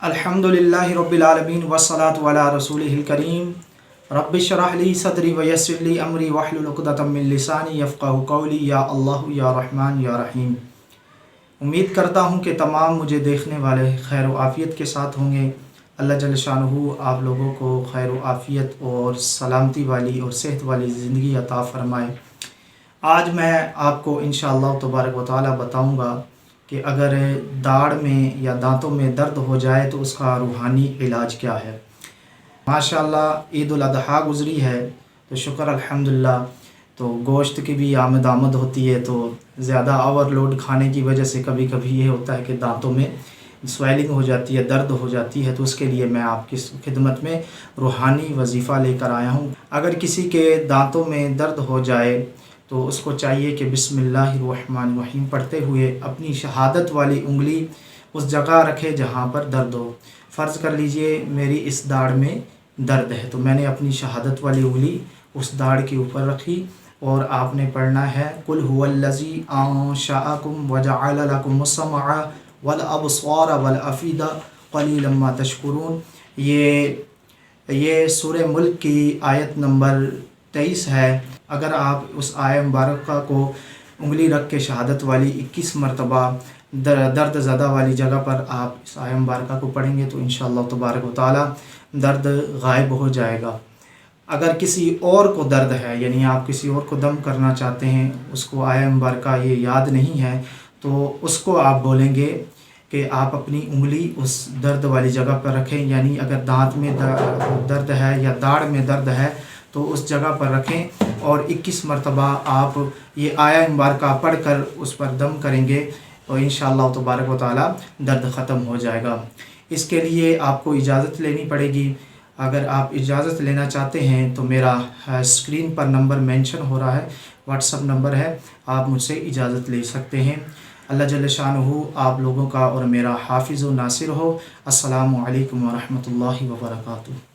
अल्हम्दुलिल्लाहि रब्बिल आलमीन वस्सलातु अला रसूलिहिल करीम रब्बि इश्रह ली सदरी व यस्सिर ली अमरी वहलुल उक़दतम मिन लिसानी यफ़क़हू क़ौली या अल्लाह या रहमान या रहीम। उम्मीद करता हूँ कि तमाम मुझे देखने वाले खैर व आफ़ियत के साथ होंगे। अल्लाह जल्ल शानुहु आप लोगों को खैर व आफ़ियत और सलामती वाली और सेहत वाली ज़िंदगी अता फ़रमाए। आज मैं आपको इंशाअल्लाह तबारक व तआला बताऊँगा कि अगर दाढ़ में या दांतों में दर्द हो जाए तो उसका रूहानी इलाज क्या है। माशाअल्लाह ईद उल अज़हा गुज़री है तो शुक्र अल्हम्दुलिल्लाह। तो गोश्त की भी आमद होती है, तो ज़्यादा ओवरलोड खाने की वजह से कभी कभी ये होता है कि दांतों में स्वेलिंग हो जाती है, दर्द हो जाती है। तो उसके लिए मैं आपकी खिदमत में रूहानी वजीफ़ा लेकर आया हूँ। अगर किसी के दांतों में दर्द हो जाए तो उसको चाहिए कि बिस्मिल्लाहिर्रहमानिर्रहीम पढ़ते हुए अपनी शहादत वाली उंगली उस जगह रखे जहाँ पर दर्द हो। फ़र्ज़ कर लीजिए मेरी इस दाढ़ में दर्द है, तो मैंने अपनी शहादत वाली उंगली उस दाढ़ के ऊपर रखी और आपने पढ़ना है कुल हुवल्लज़ी अंशअकुम व जअल लकुमुस समअ वल अबसार वल अफ़ीदा क़लीलन मा तशकुरून। ये सूरह मुल्क की आयत नंबर 23 है। अगर आप उस आय मुबारक को उंगली रख के शहादत वाली 21 मरतबा दर्द ज़दा वाली जगह पर आप इस आय मुबारक को पढ़ेंगे तो इंशाअल्लाह तबारक व तआला दर्द गायब हो जाएगा। अगर किसी और को दर्द है, यानी आप किसी और को दम करना चाहते हैं, उसको आय मुबारक ये याद नहीं है, तो उसको आप बोलेंगे कि आप अपनी उंगली उस दर्द वाली जगह पर रखें। यानी अगर दांत में दर्द है या दाढ़ में दर्द है तो उस जगह पर रखें और 21 मरतबा आप ये आया मुबारक पढ़ कर उस पर दम करेंगे और इंशाअल्लाह तबारक व तआला दर्द ख़त्म हो जाएगा। इसके लिए आपको इजाज़त लेनी पड़ेगी। अगर आप इजाज़त लेना चाहते हैं तो मेरा स्क्रीन पर नंबर मेंशन हो रहा है, व्हाट्सअप नंबर है, आप मुझसे इजाज़त ले सकते हैं। अल्लाह जल्ल शानुहु आप लोगों का और मेरा हाफिज़ व नासिर हो। अस्सलामु अलैकुम व रहमतुल्लाहि व बरकातुहू।